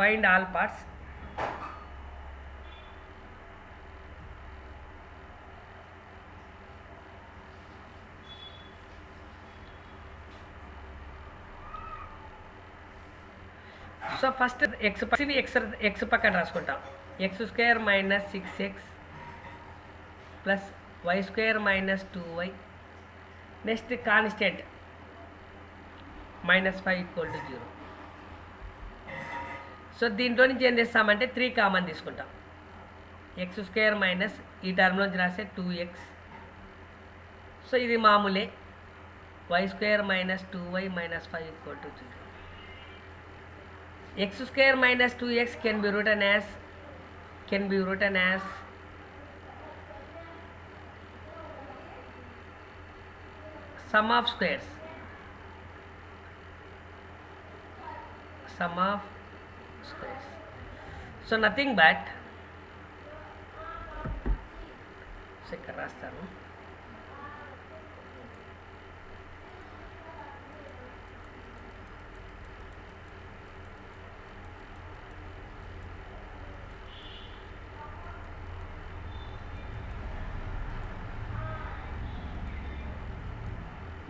find all parts. So first x పక్కన రాసుకుంటాం. X square minus 6x plus y square minus 2y. Next constant -5 = 0. So దీంట్లో నుంచి ఏం చేస్తామంటే 3 కామన్ తీసుకుంటాం. ఎక్స్ స్క్వేర్ మైనస్ ఈ టర్మ్లోంచి రాస్తే 2x. సో ఇది మామూలే. Y square minus 2y minus 5 = 0. x square minus 2x can be written as sum of squares. So nothing but ఇక్కడ రాస్తాను.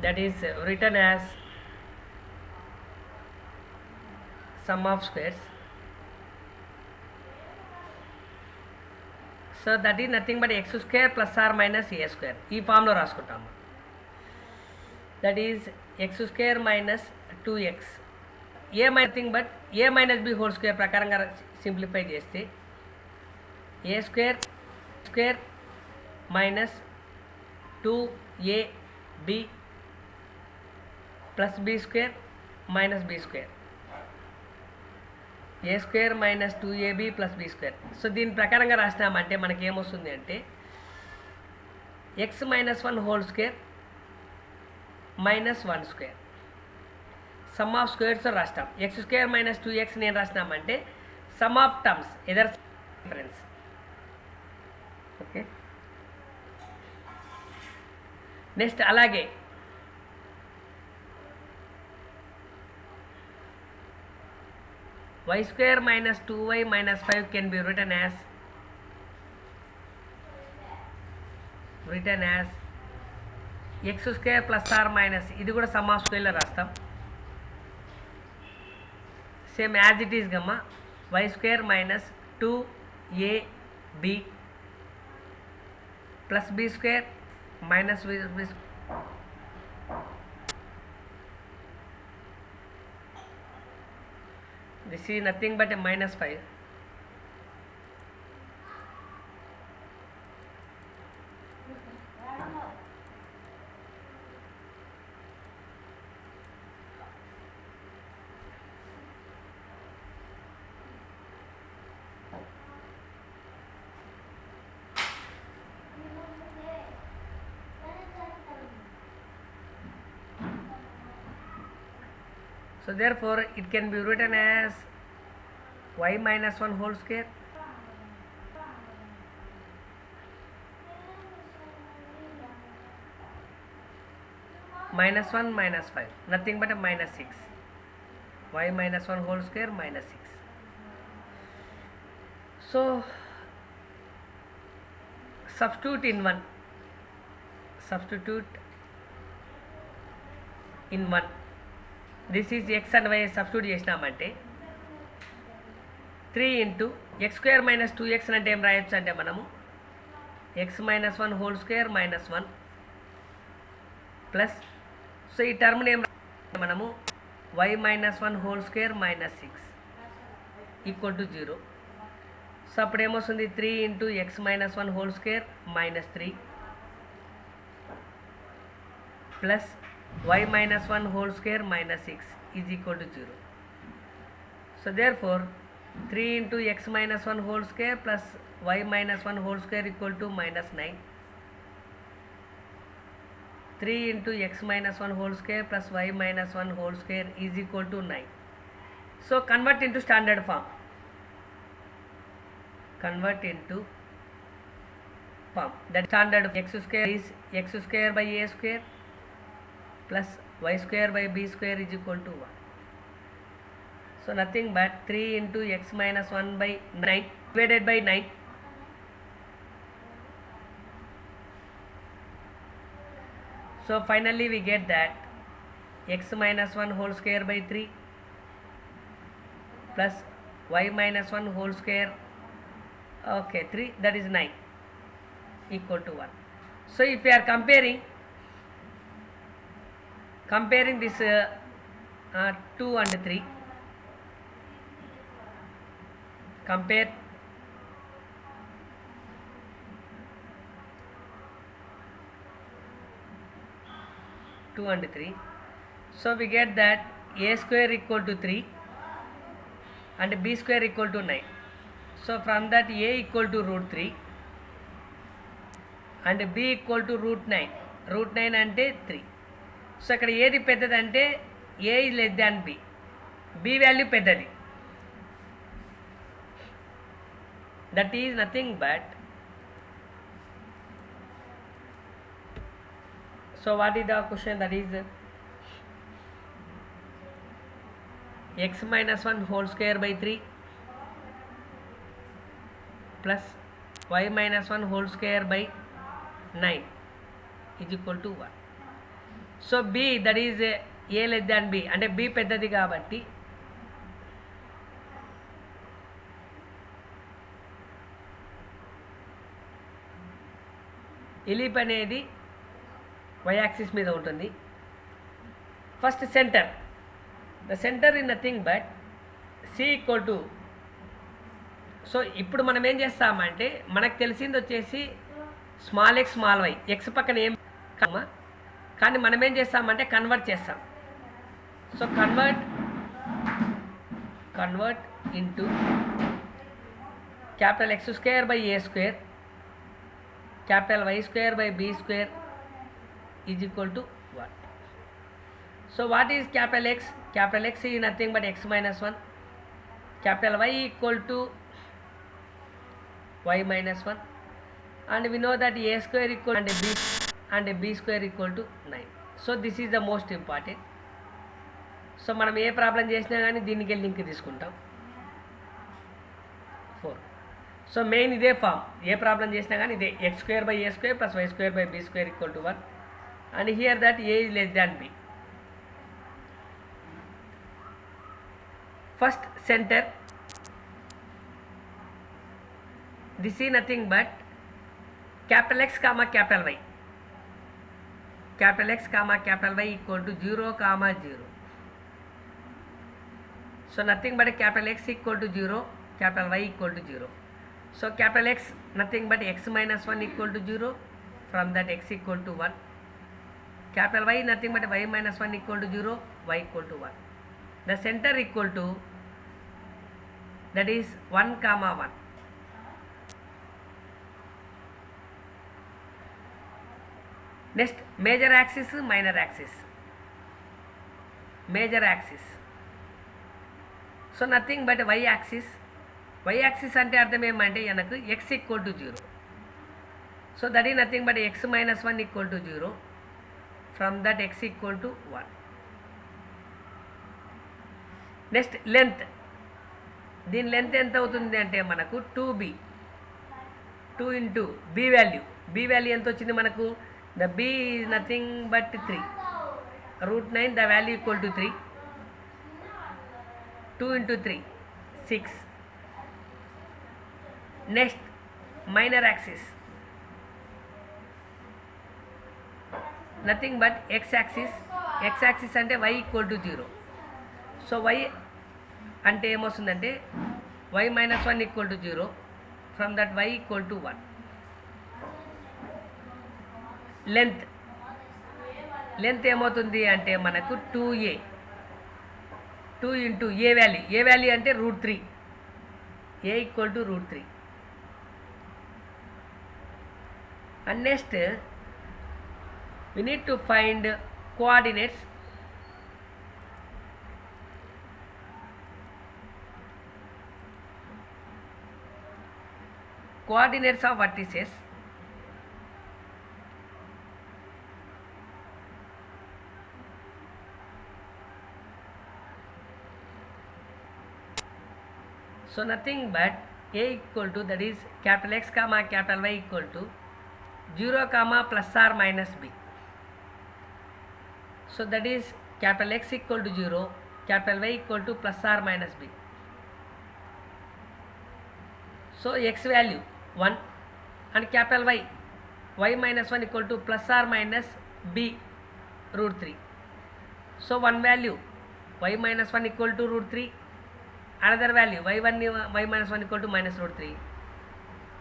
That is written as sum of squares. So that is nothing but x square plus or minus a square. ఈ ఫామ్లో రాసుకుంటాము. That is x square minus 2x. a nothing but a minus b whole square ప్రకారంగా simplify చేస్తే a square minus 2ab plus b square minus b square. a square minus 2ab plus b square. So దీని ప్రకారంగా రాసినామంటే మనకి ఏమొస్తుంది అంటే x minus 1 whole square minus 1 square. Sum of squares రాస్తాం. x square minus 2x నేను రాసినామంటే sum of terms either difference. Okay, next అలాగే y square minus 2y minus 5 can be written as x square plus or minus, ఇది కూడా some of స్క్వేర్లో రాస్తాం. Same as it is గమ్మా. y square minus 2ab plus b square minus b square. This is nothing but a -5. So therefore it can be written as y minus 1 whole square minus 1 minus 5, nothing but a -6. y minus 1 whole square minus 6. So substitute in 1. This is x and y substitute చేసినామంటే 3 into x square minus 2x అంటే ఏం రాయొచ్చు అంటే మనము x minus 1 whole square minus 1 plus, so ఈ టర్మ్ని ఏం మనము y minus 1 whole square minus 6 = 0. So అప్పుడు ఏమొస్తుంది 3 into x minus 1 whole square minus 3 plus y minus 1 whole square minus 6 is equal to 0. So therefore 3 into x minus 1 whole square plus y minus 1 whole square equal to -9. 3 into x minus 1 whole square plus y minus 1 whole square is equal to 9. So convert into standard form. That standard x square is x square by a square plus y square by b square is equal to 1. So nothing but 3 into x minus 1 by 9 divided by 9. So finally we get that x minus 1 whole square by 3 plus y minus 1 whole square, okay, 3, that is 9, equal to 1. So if we are comparing this 2 and 3, compare 2 and 3. So we get that a square equal to 3 and b square equal to 9. So from that a equal to root 3 and b equal to root 9. Root 9 ante 3. So ఇక్కడ ఏది పెద్దది అంటే a is less than b. b value పెద్దది. That is nothing but, so what is the question? That is x minus 1 whole square by 3 plus y minus 1 whole square by 9 is equal to 1. So b, that is a less than b, అంటే b పెద్దది కాబట్టి ఎలిప్ అనేది y axis మీద ఉంటుంది. First centre, the centre in nothing but c equal to, so ఇప్పుడు మనం ఏం చేస్తామంటే మనకు తెలిసింది వచ్చేసి small x small y, x పక్కన ఏం కానీ మనం ఏం చేస్తామంటే కన్వర్ట్ చేస్తాం. So convert into capital x square by a square capital y square by b square is equal to 1. So what is capital X? Capital X is nothing but x minus 1. Capital Y equal to y minus 1. And we know that a square equal and b square equal to 9. So this is the most important. So మనం ఏ problem చేసినా కానీ దీనికి link తీసుకుంటాం 4. So main ఇదే form, ఏ problem చేసినా కానీ ఇదే x square by a square plus y square by b square equal to 1 and here that a is less than b. First centre, this ఈ nothing but capital x comma capital y, capital x comma capital y equal to 0 comma 0. So nothing but capital x equal to 0, capital y equal to 0. So capital X nothing but x minus 1 equal to 0, from that x equal to 1. Capital Y nothing but y minus 1 equal to 0, y equal to 1. The center equal to, that is 1 comma 1. Next, major axis, minor axis. Major axis. So nothing but y axis. y axis అంటే అర్థం ఏమంటే మనకు x equal to 0. So that is nothing but x minus 1 equal to 0, from that x equal to 1. Next length, దీని length ఎంత అవుతుంది అంటే మనకు 2b, 2 into b value ఎంత వచ్చింది మనకు, the b is nothing but 3, root 9, the value equal to 3, 2 into 3 6. Next, minor axis, nothing but x axis అంటే y equal to 0. So y అంటే ఏమొస్తుందంటే y minus 1 equal to 0, from that y equal to 1. Length ఏమవుతుంది అంటే మనకు 2a, 2 into a value అంటే root 3, a equal to root 3. And next we need to find coordinates. Coordinates of vertices. So nothing but a equal to, that is capital X comma capital Y equal to 0 comma plus or minus b. So that is capital X equal to 0, capital Y equal to plus or minus b. So x value 1 and capital y minus 1 equal to plus or minus b root 3. So one value y minus 1 equal to root 3, another value y minus 1 equal to minus root 3.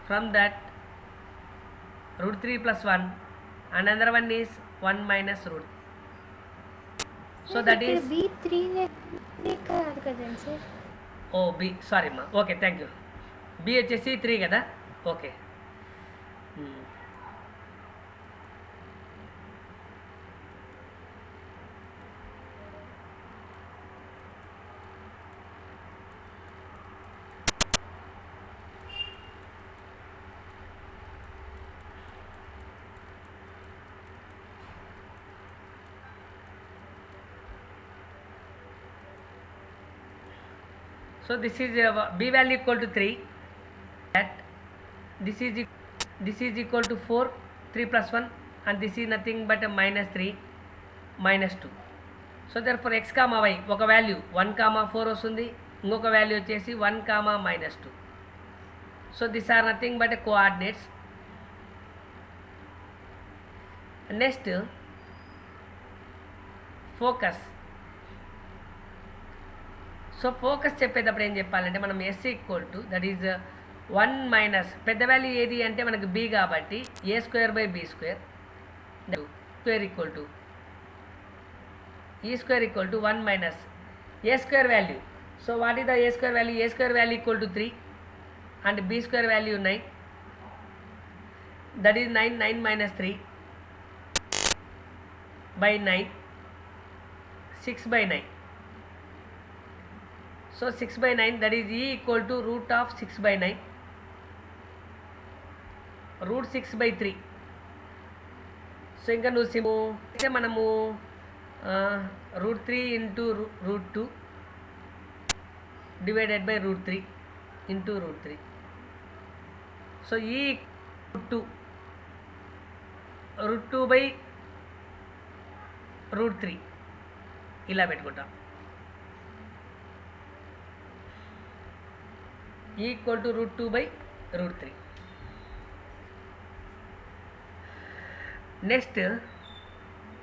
From that root 3 plus 1, another one is 1 minus root. So that is b3 కాదు కదండి sir. ఓ B, sorry అమ్మా, okay thank you. B వచ్చేసి 3 కదా, okay. So this is b value equal to 3, that this is equal to 4, 3 plus 1, and this is nothing but a minus 3 minus 2. So therefore x comma y ఒక value 1 comma 4 వస్తుంది, ఇంకొక value వచ్చేసి 1 comma minus 2. So these are nothing but a coordinates. Next focus. So focus చెప్పేటప్పుడు ఏం చెప్పాలంటే మనం s equal to, that is 1 minus పెద్ద value ఏది అంటే మనకు బి కాబట్టి a square by b square square equal to e square equal to 1 minus a square value. So what is the a square value? A square value equal to 3 and b square value 9, that is 9 minus 3 by 9, 6 by 9. So 6 by 9, that is e equal to root of 6 by 9, root 6 by 3. So ఇంకా నువ్వు అయితే మనము root 3 into root 2 divided by root 3 into root 3. So e root 2 by root 3 ఇలా పెట్టుకుంటాం. Equal to root 2 by root 3. Next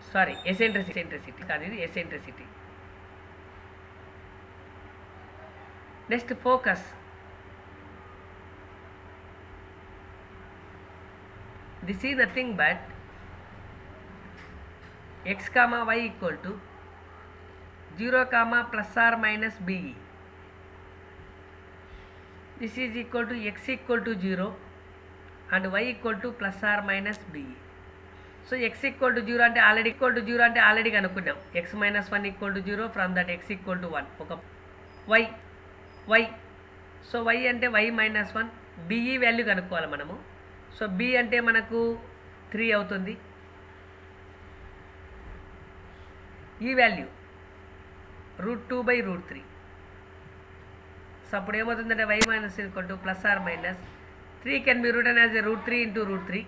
sorry eccentricity కాదు, ఇది eccentricity. Next focus. This is nothing but x comma y equal to 0 comma plus or minus b. This is equal to x equal to 0 and y equal to plus or minus b. So x equal to 0 అంటే already కనుక్కున్నాం. x minus 1 equal to 0, from that x equal to 1. ఒక y. So y అంటే y minus 1, be value కనుక్కోవాలి మనము. So b అంటే మనకు 3 అవుతుంది. ఈ value root 2 by root 3. So అప్పుడు ఏమవుతుందంటే y minus equal to plus or minus 3 can be written as a root 3 into root 3.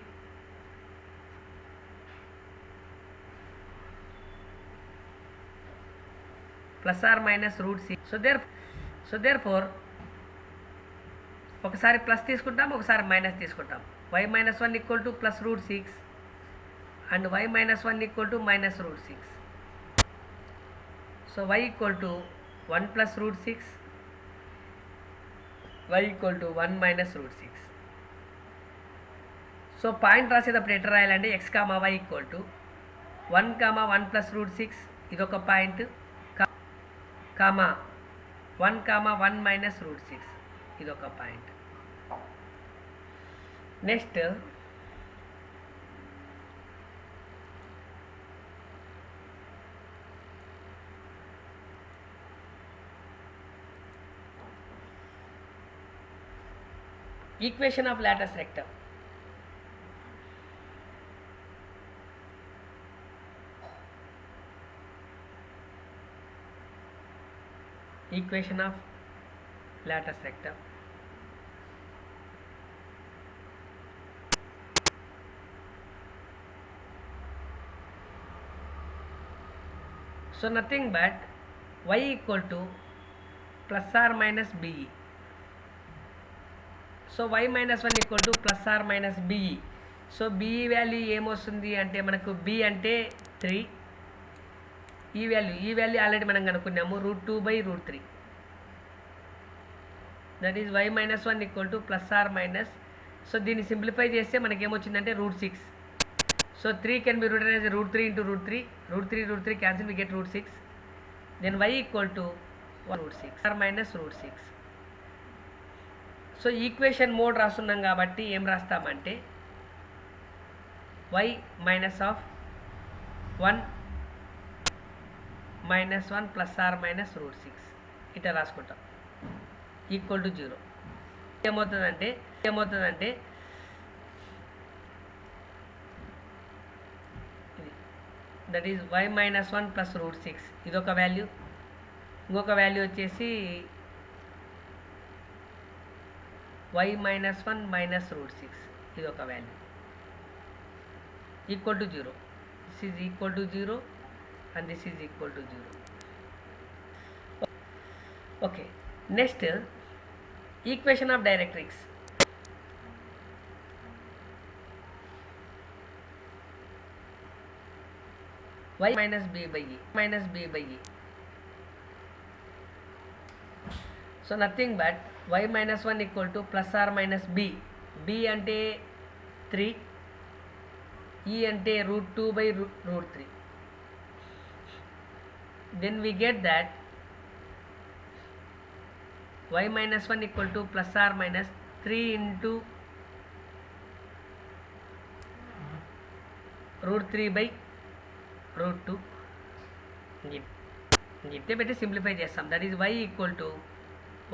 Plus or minus root 6. So therefore ఒకసారి plus తీసుకుంటాం, ఒకసారి మైనస్ తీసుకుంటాం. y minus 1 equal to plus root 6 and y minus 1 equal to minus root 6. So y equal to 1 plus root 6, y equal to 1 minus root 6. So point రాసేటప్పుడు ఎట్లా రాయాలంటే x comma y equal to 1 comma 1 plus root 6 ఇదొక point, comma 1 comma 1 minus root 6 ఇదొక point. Next equation of latus rectum. Equation of latus rectum. So nothing but y equal to plus or minus BE. So y minus 1 equal to plus or minus BE. So BE value ఏమొస్తుంది అంటే మనకు B అంటే 3, ఈ value already మనం కనుక్కున్నాము √2/√3. That is y minus 1 equal to plus or minus. So దీన్ని simplify చేస్తే మనకి ఏమొచ్చిందంటే √6. So 3 can be written as √3 into √3. √3 cancel, we get √6. Then y equal to √6 or minus √6. So equation mode రాస్తున్నాం కాబట్టి ఏం రాస్తామంటే y minus of 1 minus 1 plus or minus √6 ఇట్లా రాసుకుంటాం ఈక్వల్ టు 0. ఏమవుతుందంటే that is y minus 1 plus √6 ఇదొక value. ఇంకొక value వచ్చేసి y మైనస్ 1 మైనస్ √6 ఇదొక value equal to 0. This is equal to 0 and this is equal to 0. Okay, next equation of directrix. y minus b by e. So nothing but y minus 1 equal to plus or minus b. b అంటే 3, e అంటే √2/√3. Then we get that y minus 1 equal to plus or minus 3 into √3/√2. గిట్టే పెట్టి simplify చేస్తాం. That is y equal to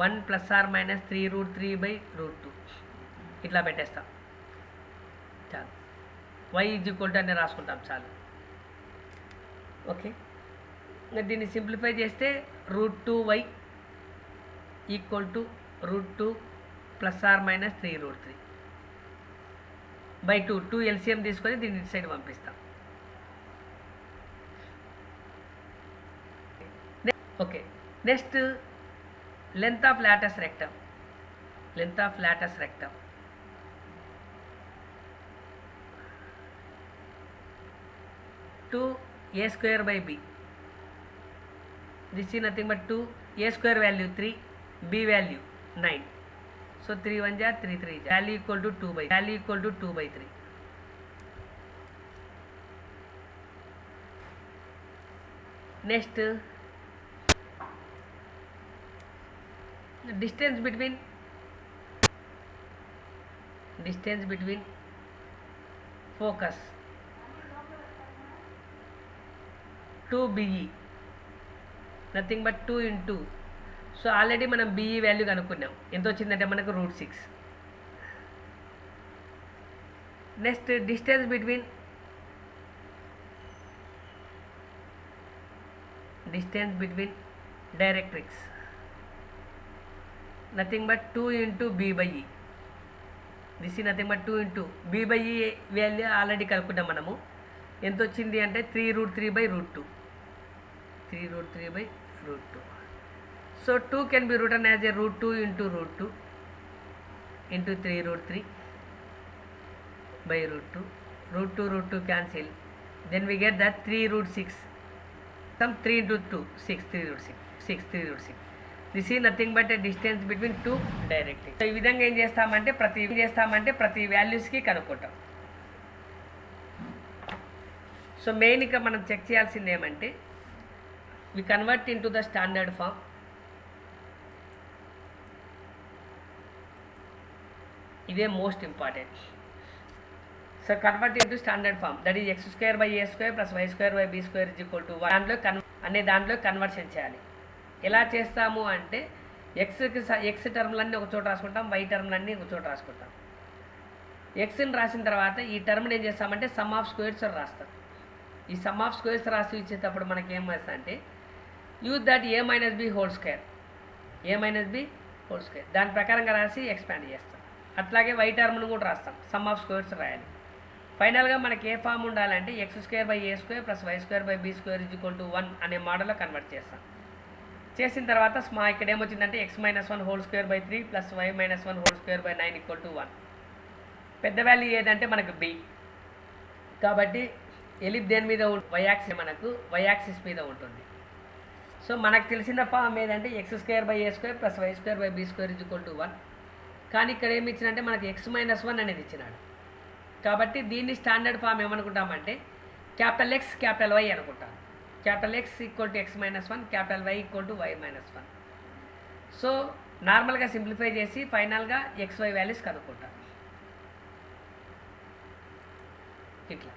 1 plus or minus 3√3/√2 ఇట్లా పెట్టేస్తాం చాలు. y is equal to అని రాసుకుంటాం చాలు. ఓకే, ఇంకా దీన్ని సింప్లిఫై చేస్తే √2y equal to √2 plus or minus 3√3/2 LCM తీసుకొని దీన్ని ఇటు సైడ్ పంపిస్తాం. Okay, next length of latus rectum. 2a²/b. This is nothing but 2. a² value 3, b value 9. So 3 1 ja 3 3 ja. Value equal to 2/3. Next, distance between focus to BE, nothing but 2 into. So already మనం BE value కనుక్కున్నాం. ఎంత వచ్చిందంటే మనకు √6. Next distance between directrix, nothing but 2 into b/e. This is nothing but 2 into b/e value already కనుక్కున్నాం మనము. ఎంత వచ్చింది అంటే 3√3/√2. So 2 can be written as a √2 into √2 into 3√3/√2. √2 cancel. Then we get that 3√6. Some 3 into 2 6 3√6. This is nothing but a distance between two directly. So ఈ విధంగా ఏం చేస్తామంటే ప్రతి వాల్యూస్కి కనుక్కుంటాం. సో మెయిన్గా మనం చెక్ చేయాల్సింది ఏమంటే we convert into the standard form. ఇదే most important. So convert into standard form, that is x² + y² + b² దాంట్లో కన్వర్షన్ చేయాలి. ఎలా చేస్తాము అంటే ఎక్స్ టర్మ్లన్నీ ఒక చోట రాసుకుంటాం, వై టర్మ్లన్నీ ఒక చోట రాసుకుంటాం. ఎక్స్ని రాసిన తర్వాత ఈ టర్మ్ని ఏం చేస్తామంటే సమ్ ఆఫ్ స్క్వేర్స్ రాస్తాం. ఈ సమ్ ఆఫ్ స్క్వేర్స్ రాసి ఇచ్చేటప్పుడు మనకి ఏం వస్తుందంటే use that a - b whole square whole square. దాని ప్రకారంగా రాసి ఎక్స్పాండ్ చేస్తాం. అట్లాగే వై టర్మ్ను కూడా రాస్తాం, సమ్ ఆఫ్ స్క్వేర్స్ రాయాలి. ఫైనల్గా మనకి ఏ ఫామ్ ఉండాలంటే x² / a² + y² / b² = 1 అనే మోడల్లో కన్వర్ట్ చేస్తాం. చేసిన తర్వాత ఇక్కడ ఏమొచ్చిందంటే x - 1 whole square by 3 + y - 1 whole square by 9 = 1. పెద్ద వాల్యూ ఏదంటే మనకు b. కాబట్టి ఎలిప్ దేని మీద y యాక్సిస్ మనకు y యాక్సిస్ మీద ఉంటుంది. సో మనకు తెలిసిన ఫామ్ ఏదంటే x² / a² + y² / b² = 1. కానీ ఇక్కడ ఏమి ఇచ్చినంటే మనకి x - 1 అనేది ఇచ్చినాడు. కాబట్టి దీన్ని స్టాండర్డ్ ఫామ్ ఏమనుకుంటామంటే X Y అనుకుంటాం. X = x - 1, Y = y - 1. So నార్మల్గా సింప్లిఫై చేసి ఫైనల్గా XY వాల్యూస్ కనుక్కుంటాం. ఇట్లా